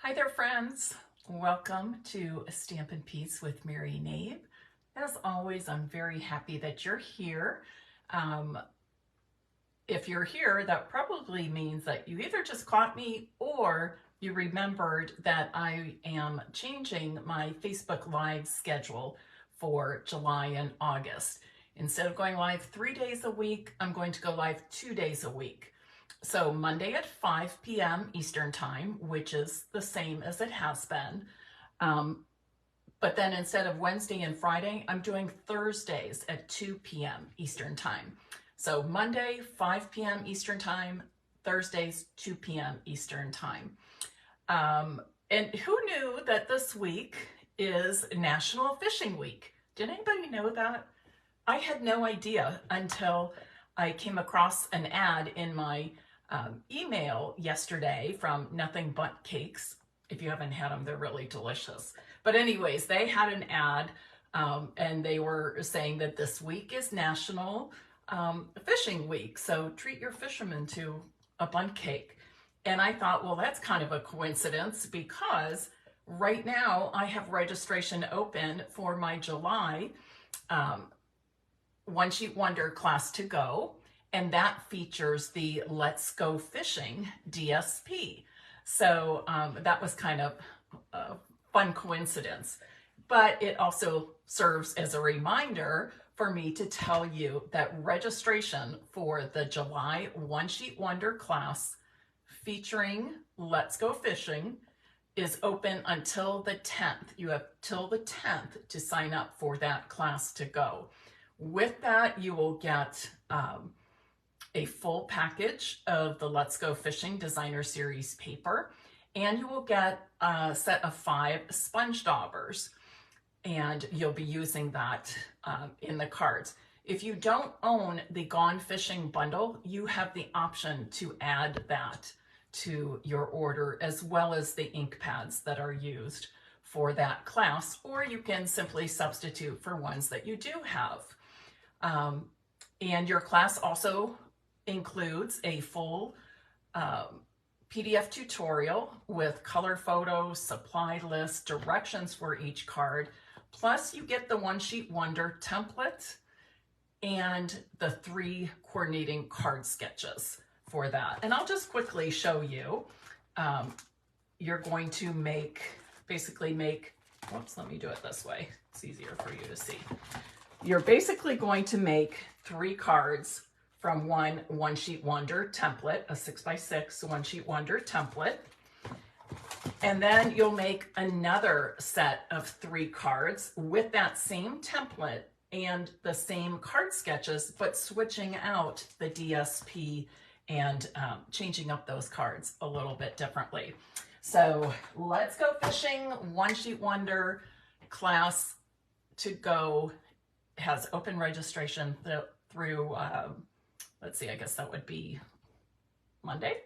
Hi there, friends. Welcome to Stampin' Peace with Mary Nave. As always, I'm very happy that you're here. If you're here, that probably means that you either just caught me or you remembered that I am changing my Facebook Live schedule for July and August. Instead of going live 3 days a week, I'm going to go live 2 days a week. So Monday at 5 p.m. Eastern Time, which is the same as it has been. But then instead of Wednesday and Friday, I'm doing Thursdays at 2 p.m. Eastern Time. So Monday, 5 p.m. Eastern Time, Thursdays, 2 p.m. Eastern Time. And who knew that this week is National Fishing Week? Did anybody know that? I had no idea until I came across an ad in my email yesterday from Nothing But Cakes. If you haven't had them, they're really delicious. But anyways, they had an ad and they were saying that this week is National Fishing Week. So treat your fishermen to a bundt cake. And I thought, well, that's kind of a coincidence because right now I have registration open for my July One Sheet Wonder class to go. And that features the Let's Go Fishing DSP. So that was kind of a fun coincidence. But it also serves as a reminder for me to tell you that registration for the July One Sheet Wonder class featuring Let's Go Fishing is open until the 10th. You have till the 10th to sign up for that class to go. With that, you will get a full package of the Let's Go Fishing Designer Series paper, and you will get a set of 5 sponge daubers, and you'll be using that in the cards. If you don't own the Gone Fishing bundle, you have the option to add that to your order, as well as the ink pads that are used for that class, or you can simply substitute for ones that you do have. And your class also includes a full PDF tutorial with color photos, supply list, directions for each card, plus you get the One Sheet Wonder template and the 3 coordinating card sketches for that. And I'll just quickly show you. You're going to basically make, whoops, let me do it this way. It's easier for you to see. You're basically going to make 3 cards from One Sheet Wonder template, a 6x6 One Sheet Wonder template. And then you'll make another set of 3 cards with that same template and the same card sketches, but switching out the DSP and changing up those cards a little bit differently. So Let's Go Fishing One Sheet Wonder class to go has open registration through, let's see, I guess that would be Monday,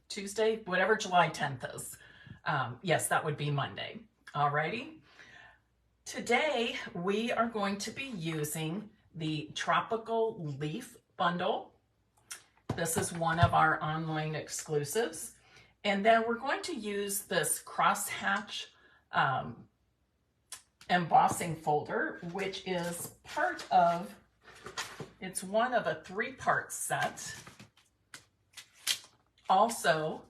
Tuesday, whatever July 10th is. Yes, that would be Monday. Alrighty. Today, we are going to be using the Tropical Leaf Bundle. This is one of our online exclusives. And then we're going to use this crosshatch embossing folder, which is part of, it's one of a 3-part set, also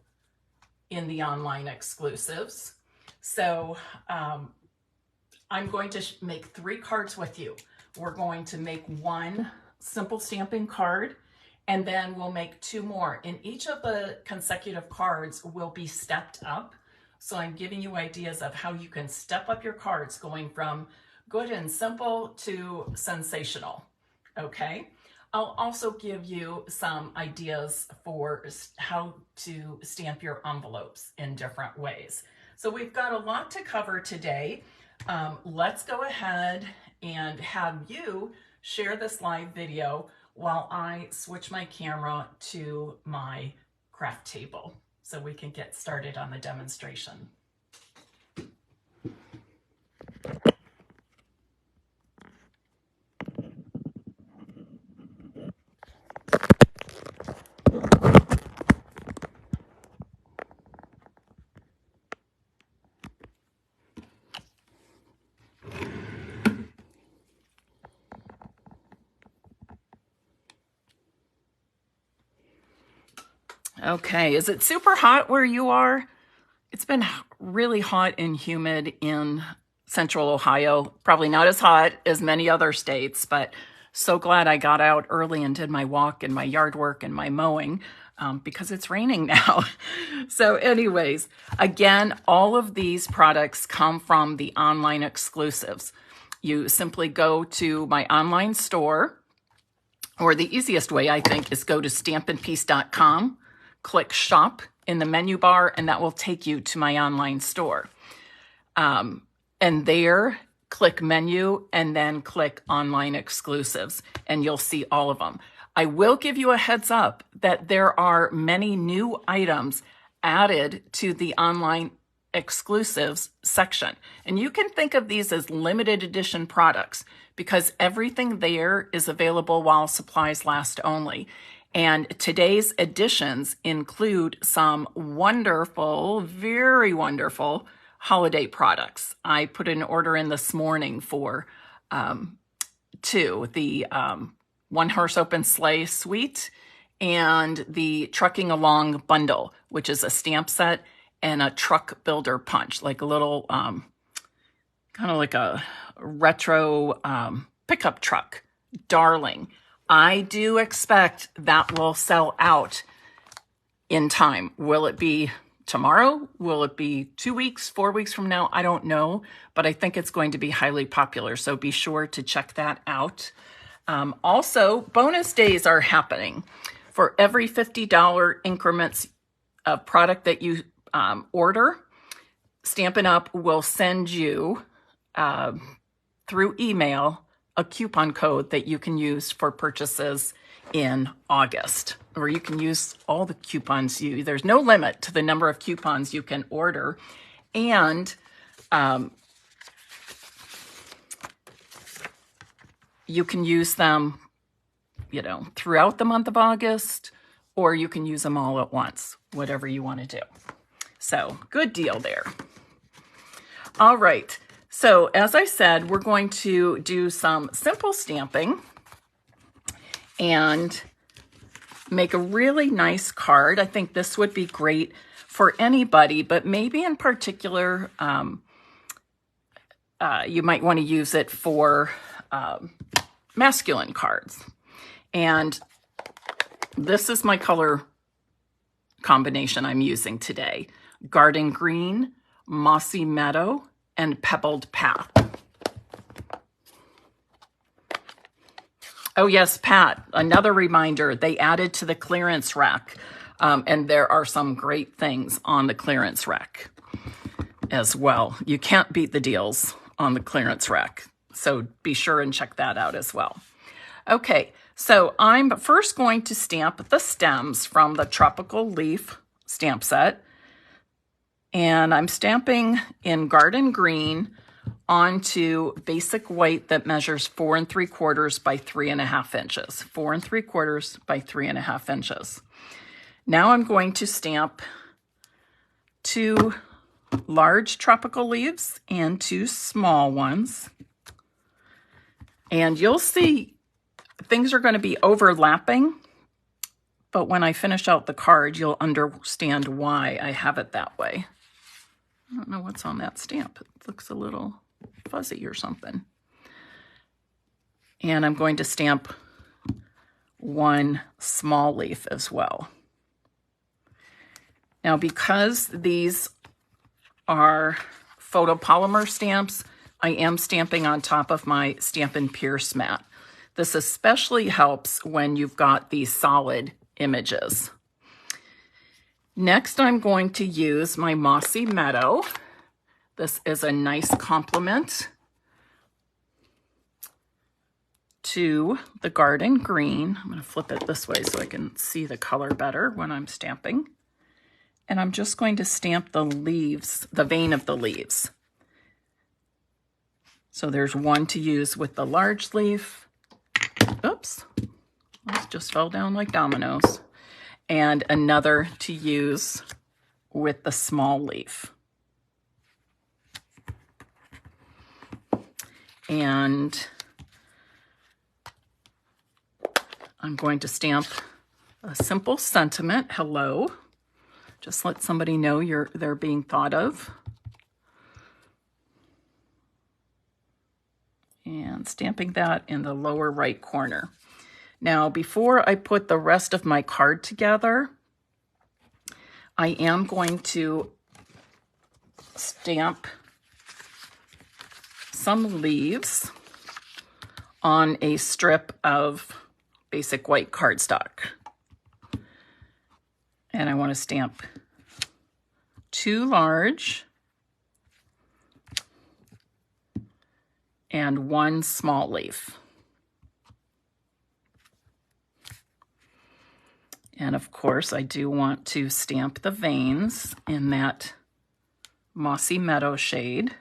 in the online exclusives. So I'm going to make 3 cards with you. We're going to make 1 simple stamping card, and then we'll make 2 more. And each of the consecutive cards will be stepped up. So I'm giving you ideas of how you can step up your cards going from good and simple to sensational, okay? I'll also give you some ideas for how to stamp your envelopes in different ways. So we've got a lot to cover today. Let's go ahead and have you share this live video while I switch my camera to my craft table so we can get started on the demonstration. Okay, is it super hot where you are? It's been really hot and humid in central Ohio. Probably not as hot as many other states, but so glad I got out early and did my walk and my yard work and my mowing because it's raining now. So anyways, again, all of these products come from the online exclusives. You simply go to my online store, or the easiest way, I think, is go to stampinpiece.com, click shop in the menu bar, and that will take you to my online store. And there, click menu and then click online exclusives, and you'll see all of them. I will give you a heads up that there are many new items added to the online exclusives section. And you can think of these as limited edition products because everything there is available while supplies last only. And today's editions include some wonderful, very wonderful holiday products. I put an order in this morning for two, the One Horse Open Sleigh Suite and the Trucking Along Bundle, which is a stamp set and a truck builder punch, like a little, kind of like a retro pickup truck. Darling. I do expect that will sell out in time. Will it be tomorrow? Will it be 2 weeks, 4 weeks from now? I don't know, but I think it's going to be highly popular. So be sure to check that out. Also, bonus days are happening. For every $50 increments of product that you order, Stampin' Up! Will send you through email a coupon code that you can use for purchases in August, or you can use all the coupons. There's no limit to the number of coupons you can order, and you can use them, throughout the month of August, or you can use them all at once, whatever you want to do. So good deal there. All right. So as I said, we're going to do some simple stamping and make a really nice card. I think this would be great for anybody, but maybe in particular, you might want to use it for masculine cards. And this is my color combination I'm using today. Garden Green, Mossy Meadow, and Pebbled Path. Oh yes, Pat, another reminder, they added to the clearance rack, and there are some great things on the clearance rack as well. You can't beat the deals on the clearance rack, so be sure and check that out as well. Okay, so I'm first going to stamp the stems from the Tropical Leaf stamp set. And I'm stamping in Garden Green onto basic white that measures 4 3/4 by 3.5 inches. 4 3/4 by 3.5 inches. Now I'm going to stamp 2 large tropical leaves and 2 small ones. And you'll see things are going to be overlapping, but when I finish out the card, you'll understand why I have it that way. I don't know what's on that stamp. It looks a little fuzzy or something. And I'm going to stamp 1 small leaf as well. Now, because these are photopolymer stamps, I am stamping on top of my Stampin' Pierce mat. This especially helps when you've got these solid images. Next, I'm going to use my Mossy Meadow. This is a nice complement to the Garden Green. I'm going to flip it this way so I can see the color better when I'm stamping. And I'm just going to stamp the leaves, the vein of the leaves. So there's one to use with the large leaf. Oops, those just fell down like dominoes. And another to use with the small leaf. And I'm going to stamp A simple sentiment, hello. Just let somebody know they're being thought of. And stamping that in the lower right corner. Now, before I put the rest of my card together, I am going to stamp some leaves on a strip of basic white cardstock. And I want to stamp 2 large and 1 small leaf. And of course, I do want to stamp the veins in that Mossy Meadow shade.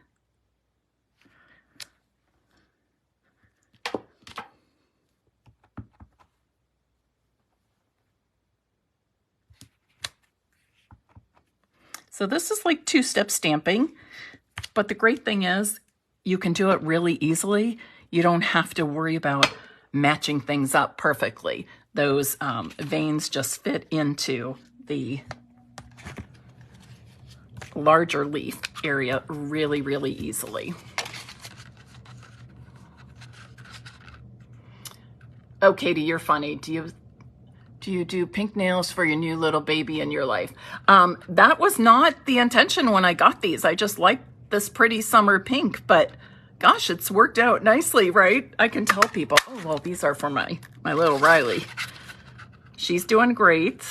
So this is like 2-step stamping, but the great thing is you can do it really easily. You don't have to worry about matching things up perfectly. Those veins just fit into the larger leaf area really, really easily. Oh, Katie, you're funny. Do you do pink nails for your new little baby in your life? That was not the intention when I got these. I just liked this pretty summer pink, but gosh, it's worked out nicely, right? I can tell people, oh, well, these are for my little Riley. She's doing great.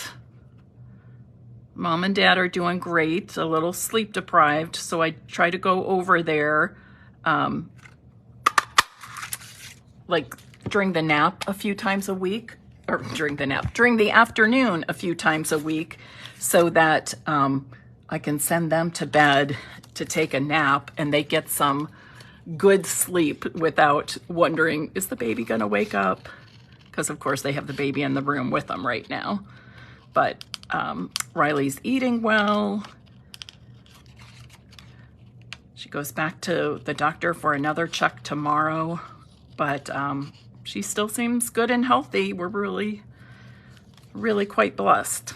Mom and Dad are doing great, a little sleep deprived, so I try to go over there like during the nap a few times a week, or during the afternoon a few times a week, so that I can send them to bed to take a nap and they get some good sleep without wondering, is the baby gonna wake up? Because of course they have the baby in the room with them right now. But Riley's eating well. She goes back to the doctor for another check tomorrow, but she still seems good and healthy. We're really, really quite blessed.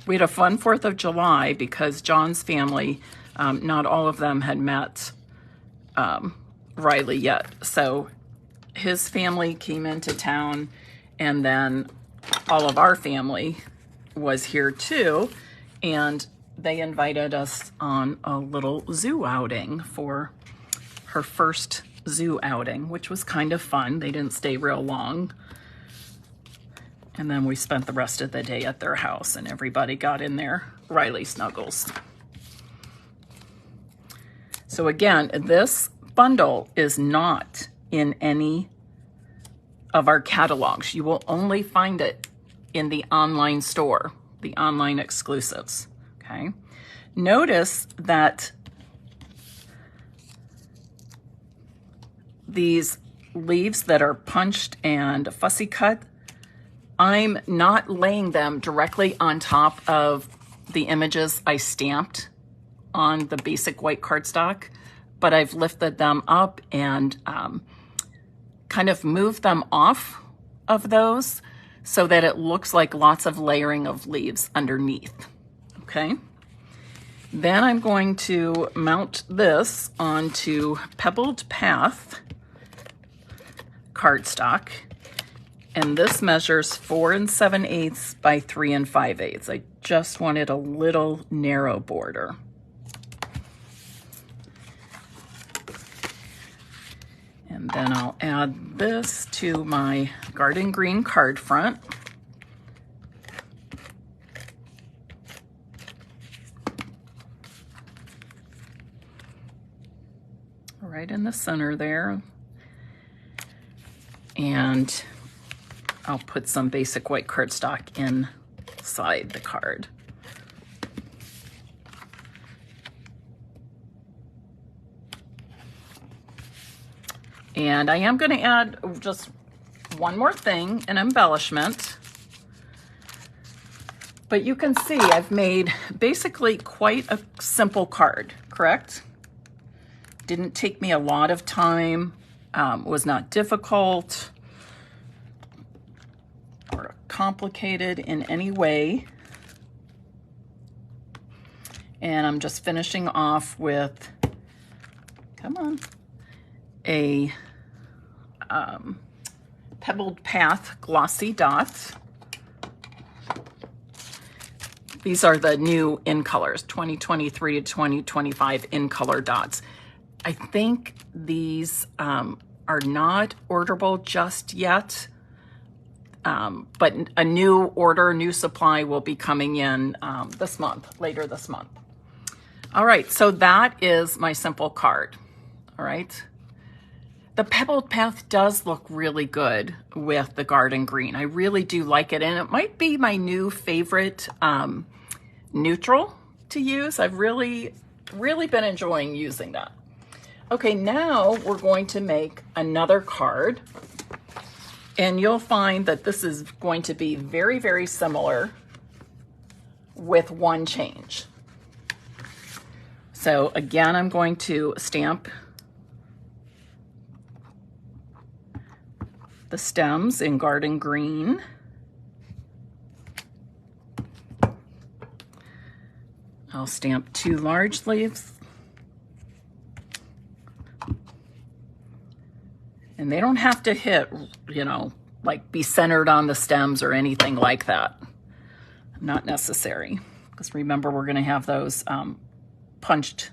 We had a fun 4th of July because John's family, not all of them had met Riley yet. So his family came into town, and then all of our family was here too, and they invited us on a little zoo outing for her first zoo outing, which was kind of fun. They didn't stay real long. And then we spent the rest of the day at their house, and everybody got in their Riley snuggles. So again, this bundle is not in any of our catalogs. You will only find it in the online store, the online exclusives, okay? Notice that these leaves that are punched and fussy cut, I'm not laying them directly on top of the images I stamped on the basic white cardstock, but I've lifted them up and kind of moved them off of those so that it looks like lots of layering of leaves underneath, okay? Then I'm going to mount this onto Pebbled Path cardstock, and this measures 4 7/8 by 3 5/8. I just wanted a little narrow border. And then I'll add this to my garden green card front. Right in the center there. And I'll put some basic white cardstock inside the card. And I am going to add just one more thing, an embellishment. But you can see I've made basically quite a simple card, correct? Didn't take me a lot of time, was not difficult or complicated in any way. And I'm just finishing off with, come on, a Pebbled Path glossy dots. These are the new in colors, 2023 to 2025 in color dots. I think these are not orderable just yet, but a new order, new supply will be coming in this month, later this month. All right, so that is my simple card. All right. The Pebbled Path does look really good with the garden green. I really do like it, and it might be my new favorite neutral to use. I've really been enjoying using that. Okay, now we're going to make another card, and you'll find that this is going to be very, very similar with one change. So again, I'm going to stamp the stems in garden green. I'll stamp 2 large leaves. And they don't have to hit, you know, like be centered on the stems or anything like that. Not necessary, because remember, we're going to have those punched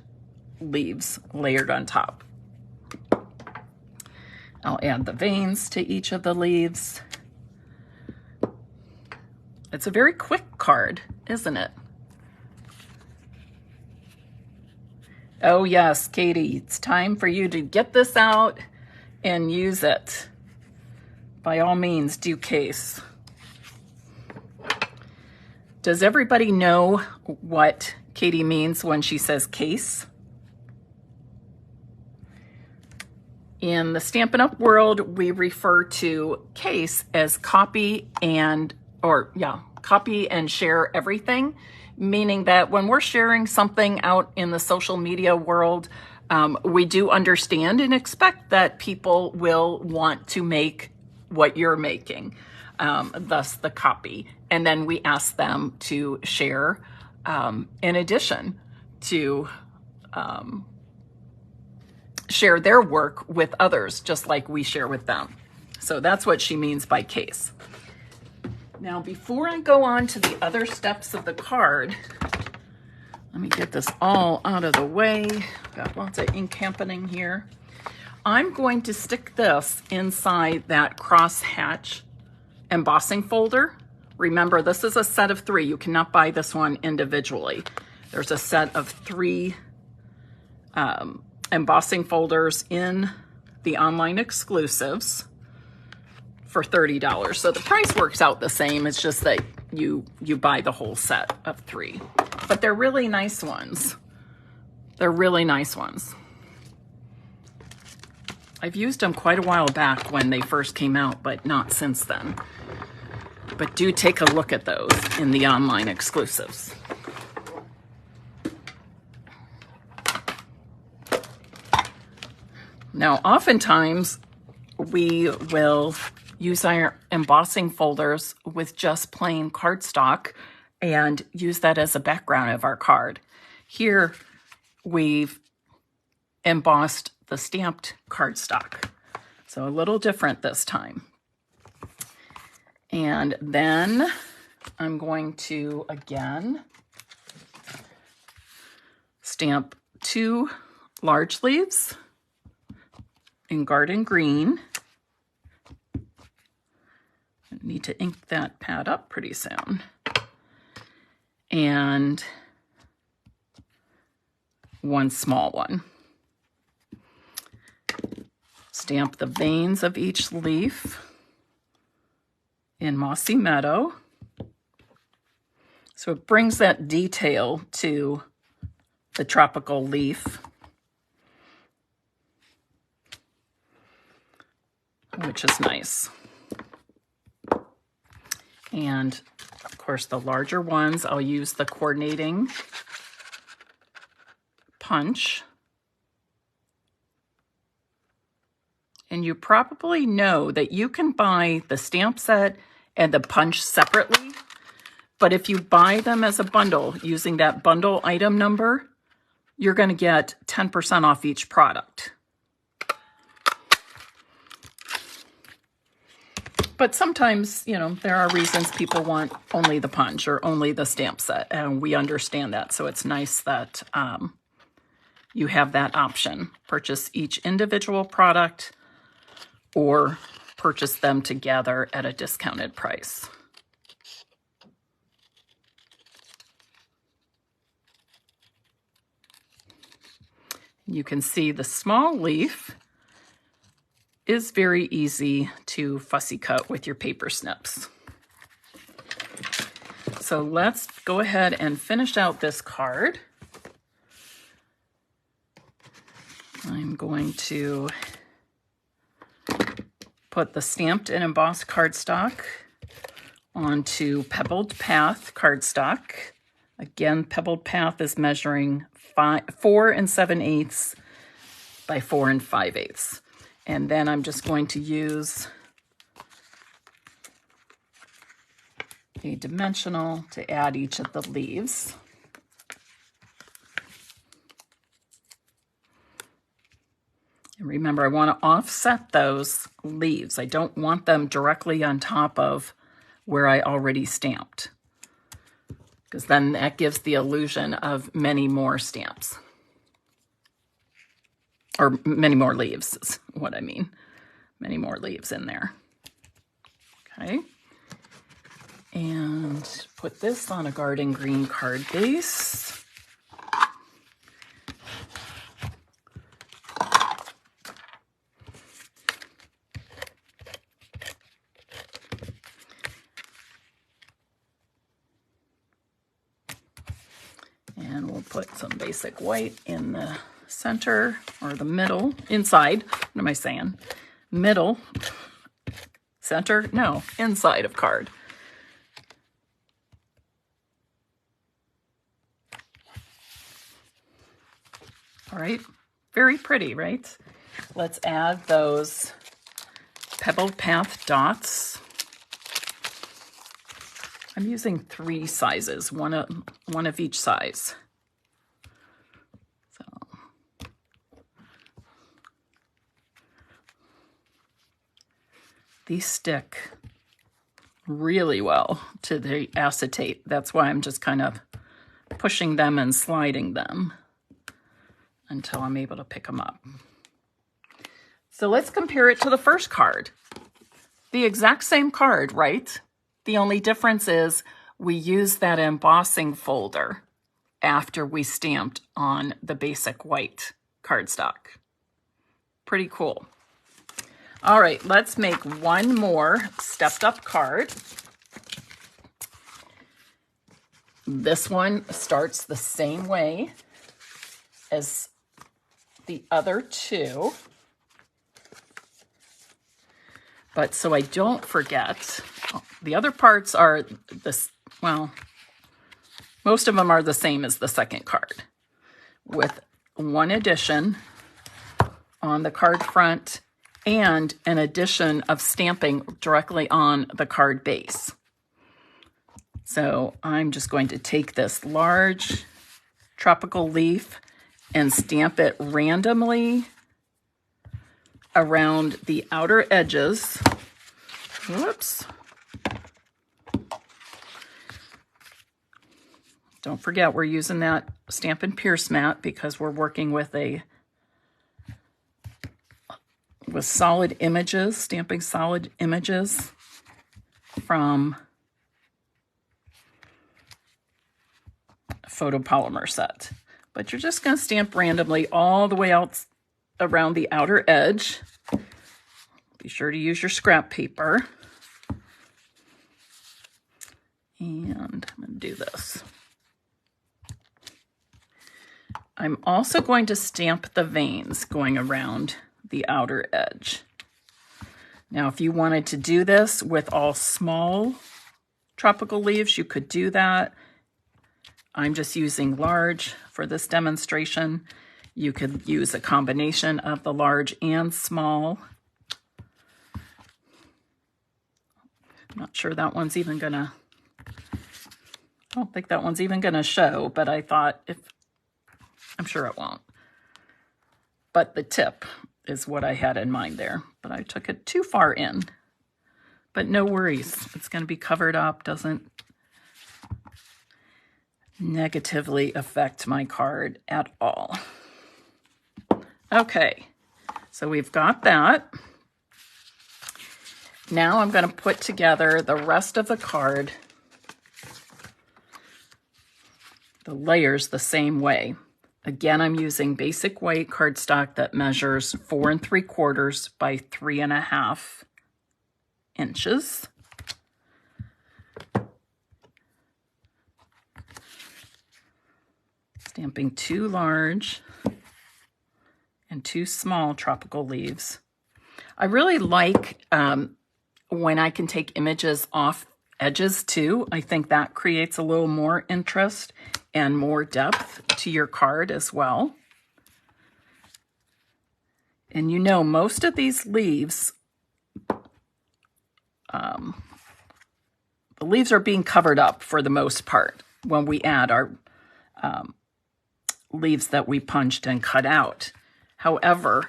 leaves layered on top. I'll add the veins to each of the leaves. It's a very quick card, isn't it? Oh yes, Katie, it's time for you to get this out and use it. By all means, do case. Does everybody know what Katie means when she says case? In the Stampin' Up! World, we refer to case as copy and share everything, meaning that when we're sharing something out in the social media world, we do understand and expect that people will want to make what you're making, thus the copy. And then we ask them to share in addition to share their work with others, just like we share with them. So that's what she means by case. Now, before I go on to the other steps of the card, let me get this all out of the way. Got lots of ink happening here. I'm going to stick this inside that crosshatch embossing folder. Remember, this is a set of 3. You cannot buy this one individually. There's a set of 3 embossing folders in the online exclusives for $30. So the price works out the same. It's just that you buy the whole set of 3. But they're really nice ones. They're really nice ones. I've used them quite a while back when they first came out, but not since then. But do take a look at those in the online exclusives. Now, oftentimes we will use our embossing folders with just plain cardstock and use that as a background of our card. Here, we've embossed the stamped cardstock. So a little different this time. And then I'm going to, again, stamp 2 large leaves in garden green. I need to ink that pad up pretty soon. And 1 small one. Stamp the veins of each leaf in Mossy Meadow. So it brings that detail to the tropical leaf, which is nice. And of course, the larger ones, I'll use the coordinating punch. And you probably know that you can buy the stamp set and the punch separately. But if you buy them as a bundle using that bundle item number, you're going to get 10% off each product. But sometimes, you know, there are reasons people want only the punch or only the stamp set, and we understand that. So it's nice that you have that option. Purchase each individual product or purchase them together at a discounted price. You can see the small leaf is very easy to fussy cut with your paper snips. So let's go ahead and finish out this card. I'm going to put the stamped and embossed cardstock onto Pebbled Path cardstock. Again, Pebbled Path is measuring 4 7/8 by 4 5/8. And then I'm just going to use a dimensional to add each of the leaves. And remember, I want to offset those leaves. I don't want them directly on top of where I already stamped, because then that gives the illusion of many more stamps. Or many more leaves is what I mean. Many more leaves in there. Okay. And put this on a garden green card base. And we'll put some basic white in the center or the middle, inside. What am I saying? Middle, center? No, inside of card. All right, very pretty, right? Let's add those Pebbled Path dots. I'm using 3 sizes, one of each size. These stick really well to the acetate. That's why I'm just kind of pushing them and sliding them until I'm able to pick them up. So let's compare it to the first card. The exact same card, right? The only difference is we used that embossing folder after we stamped on the basic white cardstock. Pretty cool. All right, let's make one more stepped up card. This one starts the same way as the other two. But so I don't forget, the other parts are this, well, most of them are the same as the second card, with one addition on the card front and an addition of stamping directly on the card base. So I'm just going to take this large tropical leaf and stamp it randomly around the outer edges. Whoops. Don't forget, we're using that Stampin' Pierce mat because we're working with solid images, stamping solid images from a photopolymer set. But you're just going to stamp randomly all the way out around the outer edge. Be sure to use your scrap paper. And I'm going to do this. I'm also going to stamp the veins going around the outer edge. Now, if you wanted to do this with all small tropical leaves, you could do that. I'm just using large for this demonstration. You could use a combination of the large and small. I'm not sure that one's even gonna, I don't think that one's even gonna show, but I thought I'm sure it won't. But the tip is what I had in mind there, but I took it too far in. But no worries, it's gonna be covered up, doesn't negatively affect my card at all. Okay, so we've got that. Now I'm going to put together the rest of the card, the layers the same way. Again, I'm using basic white cardstock that measures 4 3/4 by 3.5 inches. Stamping 2 large and 2 small tropical leaves. I really like when I can take images off edges too. I think that creates a little more interest and more depth to your card as well. And you know, most of these leaves, the leaves are being covered up for the most part when we add our leaves that we punched and cut out. However,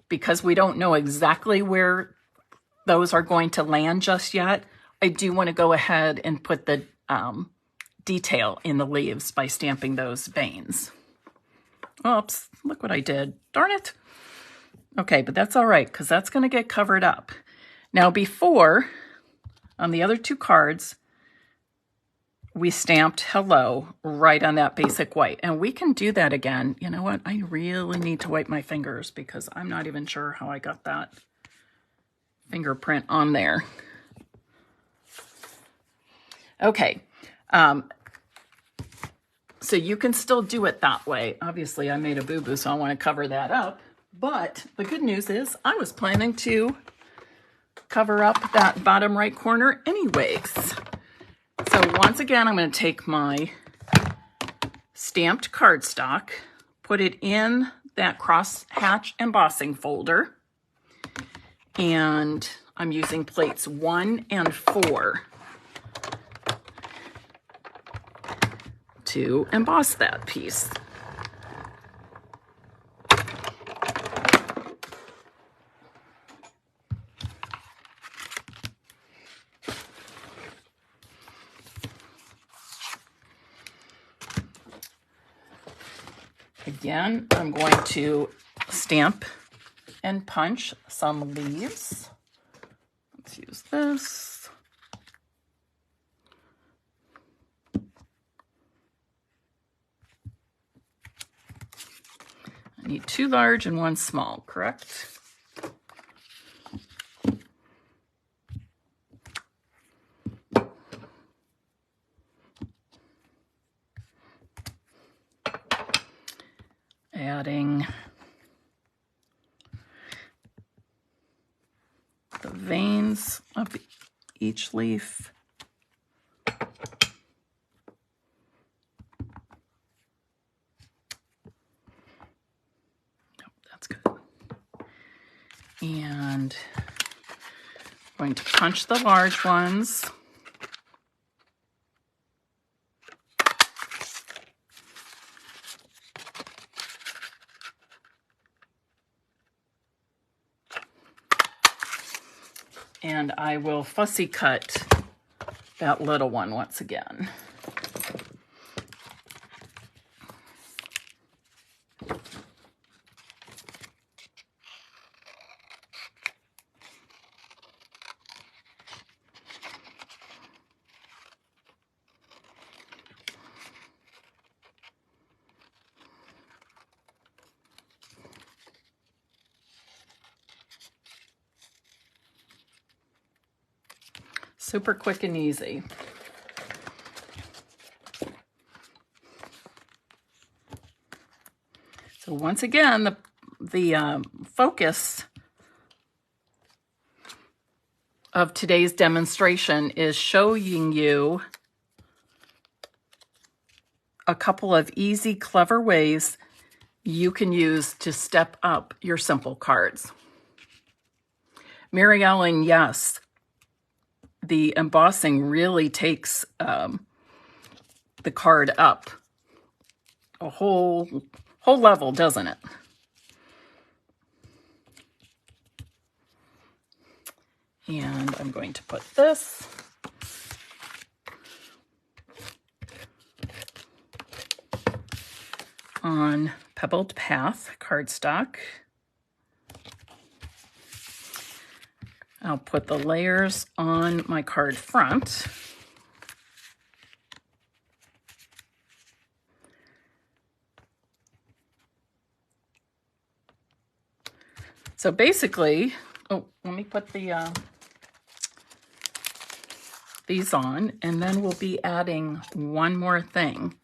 because we don't know exactly where those are going to land just yet, I do want to go ahead and put the detail in the leaves by stamping those veins. Oops, look what I did. Darn it. Okay, but that's all right because that's going to get covered up. Now before, on the other 2 cards, we stamped hello right on that basic white. And we can do that again. You know what? I really need to wipe my fingers because I'm not even sure how I got that fingerprint on there. Okay. So you can still do it that way. Obviously, I made a boo-boo, so I want to cover that up. But the good news is I was planning to cover up that bottom right corner anyways. So once again, I'm going to take my stamped cardstock, put it in that crosshatch embossing folder, and I'm using plates 1 and 4 to emboss that piece. Again, I'm going to stamp and punch some leaves. Let's use this. I need 2 large and 1 small, correct? Adding the veins of each leaf. That's good. And I'm going to punch the large ones. And I will fussy cut that little one once again. Super quick and easy. So once again, the focus of today's demonstration is showing you a couple of easy, clever ways you can use to step up your simple cards. Mary Ellen, yes, the embossing really takes the card up a whole level, doesn't it? And I'm going to put this on Pebbled Path cardstock. I'll put the layers on my card front. So basically, oh, let me put the these on, and then we'll be adding one more thing.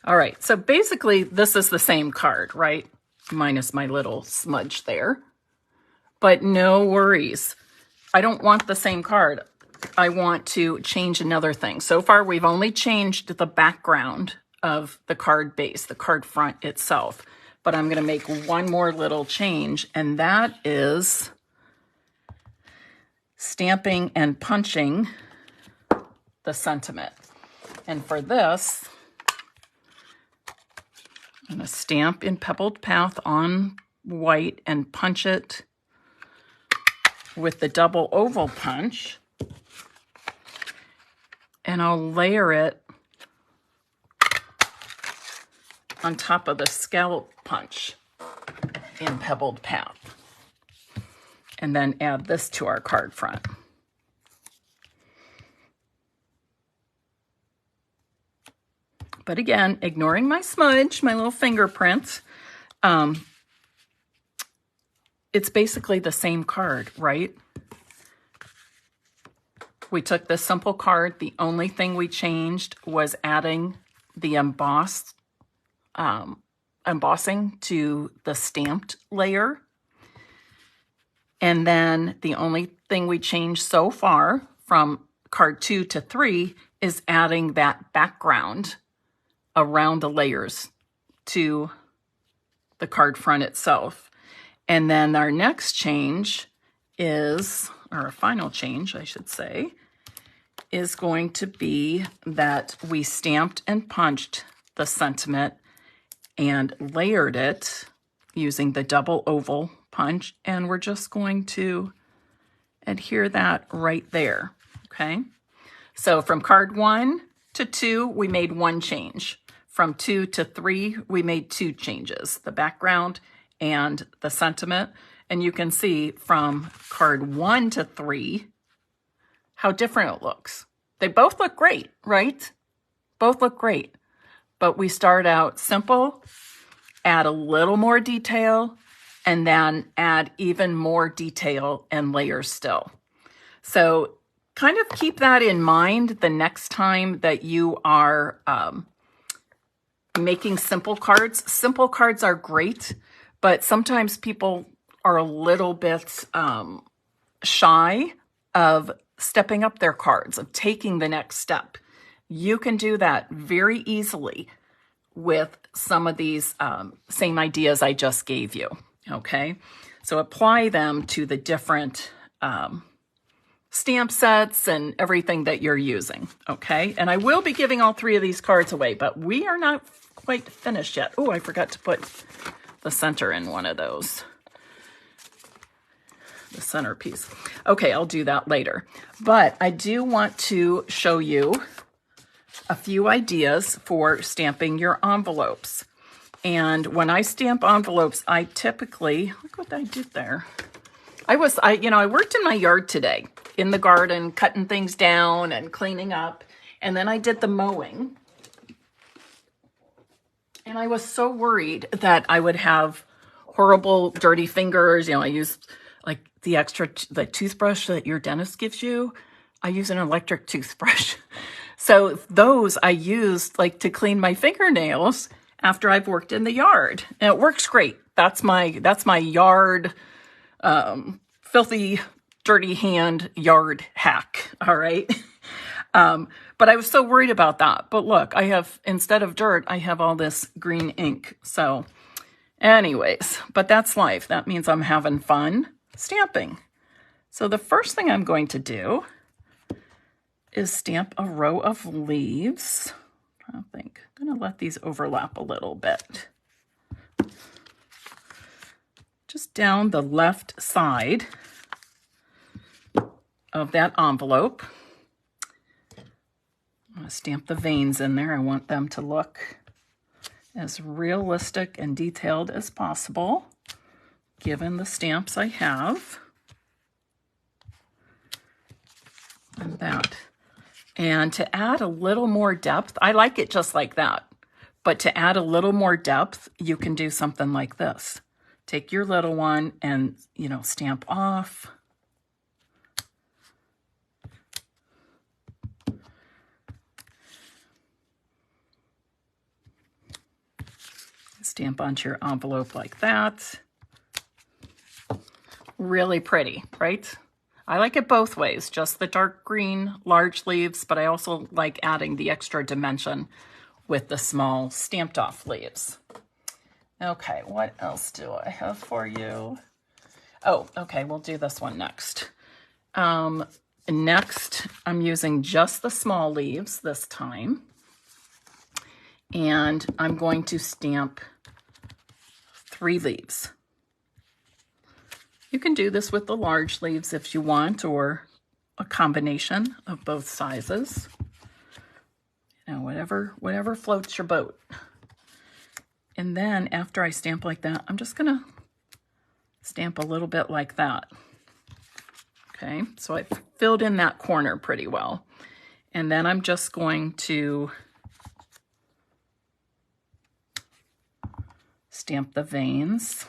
All right, so basically this is the same card, right? Minus my little smudge there. But no worries. I don't want the same card. I want to change another thing. So far, we've only changed the background of the card base, the card front itself. But I'm going to make one more little change, and that is stamping and punching the sentiment. And for this, I'm going to stamp in Pebbled Path on white and punch it with the double oval punch. And I'll layer it on top of the scallop punch in Pebbled Path. And then add this to our card front. But again, ignoring my smudge, my little fingerprint, it's basically the same card, right? We took this simple card. The only thing we changed was adding the embossing to the stamped layer. And then the only thing we changed so far from card 2 to 3 is adding that background around the layers to the card front itself. And then our next change is, or a final change, I should say, is going to be that we stamped and punched the sentiment and layered it using the double oval punch. And we're just going to adhere that right there, okay? So from card 1 to 2, we made one change. From 2 to 3, we made 2 changes, the background and the sentiment. And you can see from card 1 to 3 how different it looks. They both look great, right? Both look great. But we start out simple, add a little more detail, and then add even more detail and layers still. So kind of keep that in mind the next time that you are making simple cards. Simple cards are great, but sometimes people are a little bit shy of stepping up their cards, of taking the next step. You can do that very easily with some of these same ideas I just gave you, okay? So apply them to the different stamp sets and everything that you're using, okay? And I will be giving all 3 of these cards away, but we are not quite finished yet. Oh, I forgot to put the center in one of those. The centerpiece. Okay, I'll do that later. But I do want to show you a few ideas for stamping your envelopes. And when I stamp envelopes, I typically, look what I did there. I worked in my yard today, in the garden, cutting things down and cleaning up. And then I did the mowing. And I was so worried that I would have horrible, dirty fingers. I used like the toothbrush that your dentist gives you. I use an electric toothbrush. So those I used like to clean my fingernails after I've worked in the yard. And it works great. That's my yard filthy dirty hand yard hack, all right? But I was so worried about that. But look, I have, instead of dirt, I have all this green ink. So anyways, but that's life. That means I'm having fun stamping. So the first thing I'm going to do is stamp a row of leaves. I think I'm going to let these overlap a little bit. Just down the left side of that envelope. I'm going to stamp the veins in there. I want them to look as realistic and detailed as possible, given the stamps I have. And that. And to add a little more depth, I like it just like that. But to add a little more depth, you can do something like this. Take your little one and, you know, stamp off. Stamp onto your envelope like that. Really pretty, right? I like it both ways, just the dark green large leaves, but I also like adding the extra dimension with the small stamped off leaves. Okay, what else do I have for you? Oh, okay, we'll do this one next. Next, I'm using just the small leaves this time. And I'm going to stamp 3 leaves. You can do this with the large leaves if you want, or a combination of both sizes. You know, whatever floats your boat. And then after I stamp like that, I'm just gonna stamp a little bit like that. Okay, so I filled in that corner pretty well. And then I'm just going to stamp the veins.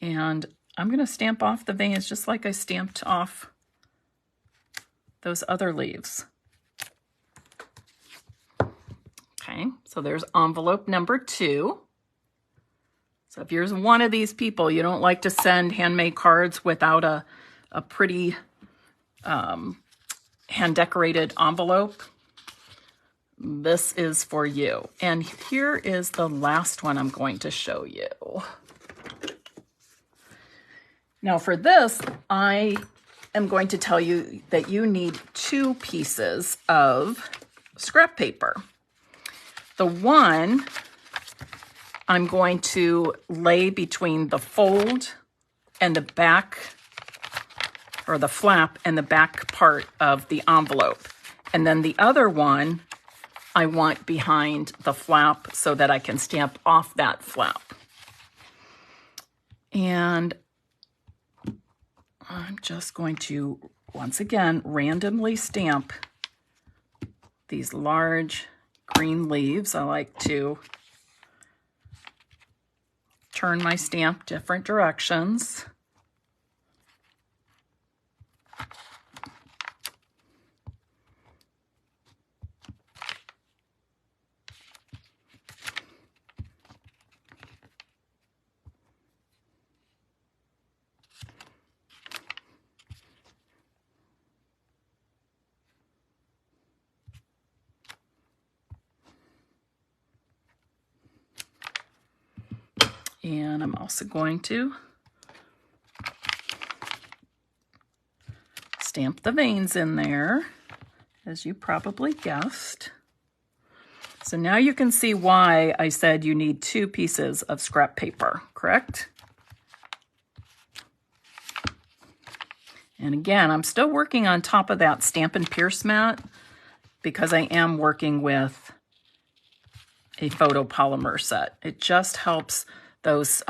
And I'm going to stamp off the veins just like I stamped off those other leaves. Okay, so there's envelope number 2. So if you're one of these people, you don't like to send handmade cards without a pretty hand-decorated envelope, this is for you. And here is the last one I'm going to show you. Now for this, I am going to tell you that you need 2 pieces of scrap paper. The one I'm going to lay between the fold and the back, or the flap and the back part of the envelope. And then the other one I want behind the flap so that I can stamp off that flap. And I'm just going to, once again, randomly stamp these large green leaves. I like to turn my stamp different directions. And I'm also going to stamp the veins in there, as you probably guessed. So now you can see why I said you need 2 pieces of scrap paper, correct? And again, I'm still working on top of that Stampin' Pierce mat because I am working with a photopolymer set. It just helps those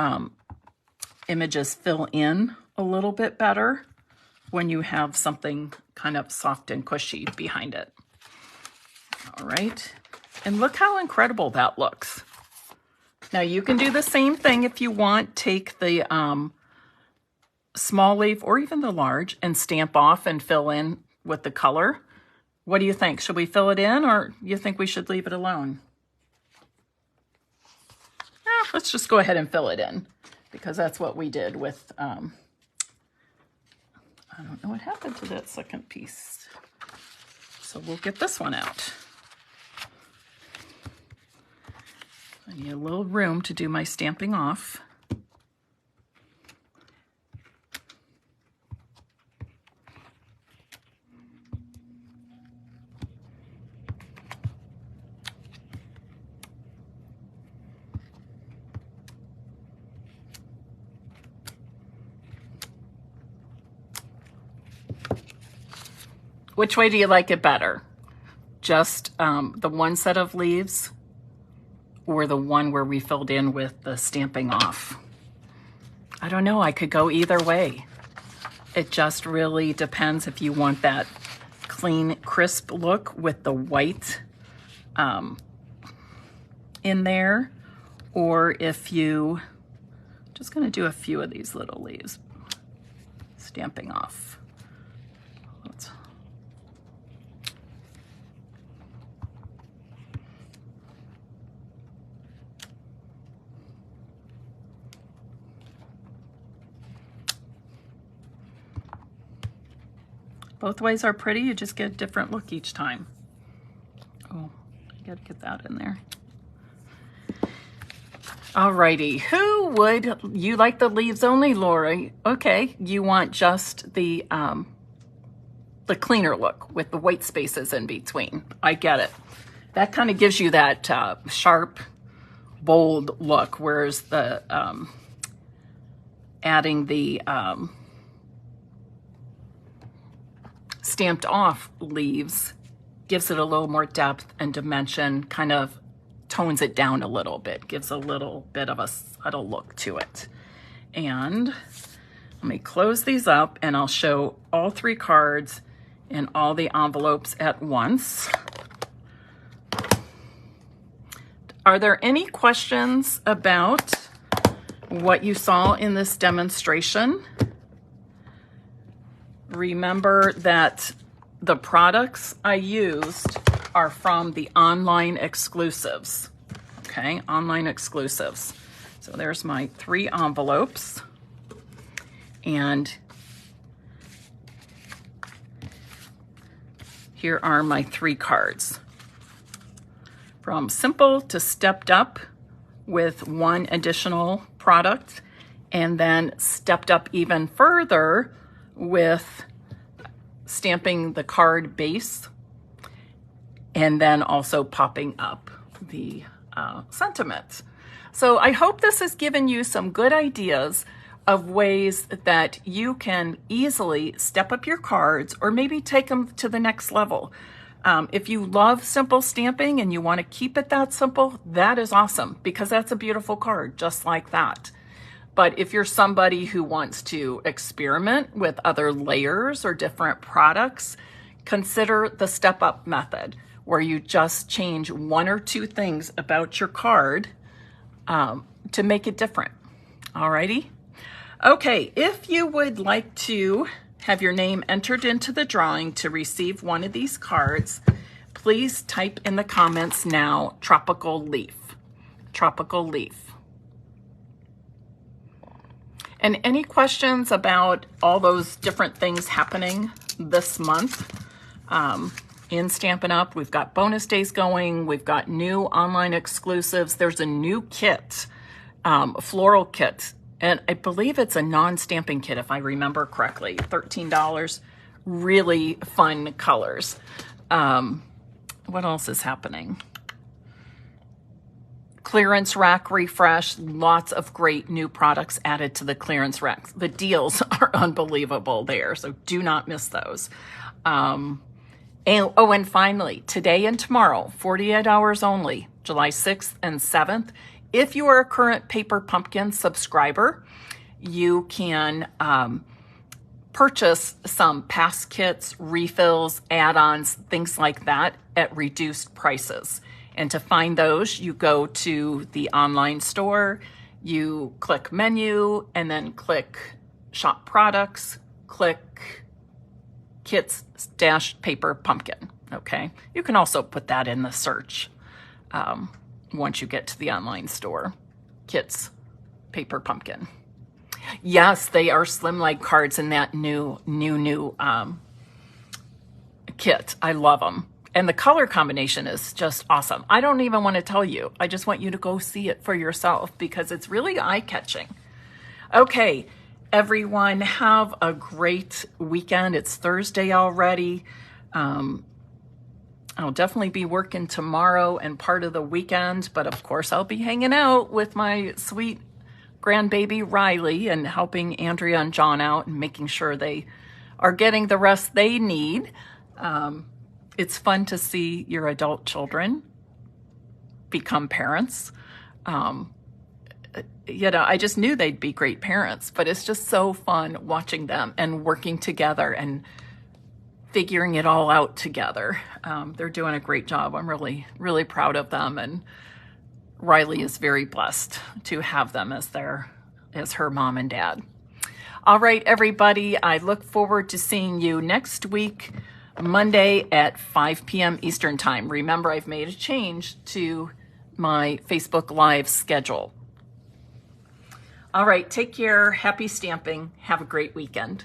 images fill in a little bit better when you have something kind of soft and cushy behind it. All right, and look how incredible that looks. Now you can do the same thing if you want. Take the small leaf or even the large and stamp off and fill in with the color. What do you think? Should we fill it in, or you think we should leave it alone? Let's just go ahead and fill it in because that's what we did with, I don't know what happened to that second piece. So we'll get this one out. I need a little room to do my stamping off. Which way do you like it better? Just the one set of leaves, or the one where we filled in with the stamping off? I don't know, I could go either way. It just really depends if you want that clean, crisp look with the white in there, or if you, just gonna do a few of these little leaves, stamping off. Both ways are pretty, you just get a different look each time. Oh, I gotta get that in there. Alrighty, who would, you like the leaves only, Lori? Okay, you want just the cleaner look with the white spaces in between. I get it. That kind of gives you that sharp, bold look, whereas the adding the stamped off leaves gives it a little more depth and dimension, kind of tones it down a little bit, gives a little bit of a subtle look to it. And let me close these up and I'll show all 3 cards in all the envelopes at once. Are there any questions about what you saw in this demonstration? Remember that the products I used are from the online exclusives, okay? Online exclusives. So there's my 3 envelopes. And here are my 3 cards. From simple to stepped up with 1 additional product, and then stepped up even further with stamping the card base, and then also popping up the sentiment. So I hope this has given you some good ideas of ways that you can easily step up your cards or maybe take them to the next level. If you love simple stamping and you want to keep it that simple, that is awesome, because that's a beautiful card just like that. But if you're somebody who wants to experiment with other layers or different products, consider the step up method, where you just change 1 or 2 things about your card to make it different. Alrighty? Okay, if you would like to have your name entered into the drawing to receive one of these cards, please type in the comments now, tropical leaf. Tropical leaf. And any questions about all those different things happening this month in Stampin' Up? We've got bonus days going. We've got new online exclusives. There's a new kit, floral kit. And I believe it's a non-stamping kit, if I remember correctly. $13. Really fun colors. What else is happening? Clearance rack refresh, lots of great new products added to the clearance rack. The deals are unbelievable there, so do not miss those. And finally, today and tomorrow, 48 hours only, July 6th and 7th. If you are a current Paper Pumpkin subscriber, you can purchase some pass kits, refills, add-ons, things like that at reduced prices. And to find those, you go to the online store, you click menu, and then click shop products, click kits - Paper Pumpkin, okay? You can also put that in the search once you get to the online store, kits Paper Pumpkin, Yes, they are slim like cards in that new kit. I love them. And the color combination is just awesome. I don't even want to tell you. I just want you to go see it for yourself because it's really eye-catching. Okay, everyone, have a great weekend. It's Thursday already. I'll definitely be working tomorrow and part of the weekend, but of course I'll be hanging out with my sweet grandbaby Riley and helping Andrea and John out and making sure they are getting the rest they need. It's fun to see your adult children become parents. You know, I just knew they'd be great parents, but it's just so fun watching them and working together and figuring it all out together. They're doing a great job. I'm really, really proud of them. And Riley is very blessed to have them as her mom and dad. All right, everybody, I look forward to seeing you next week, Monday at 5 p.m. Eastern Time. Remember, I've made a change to my Facebook Live schedule. All right, take care. Happy stamping. Have a great weekend.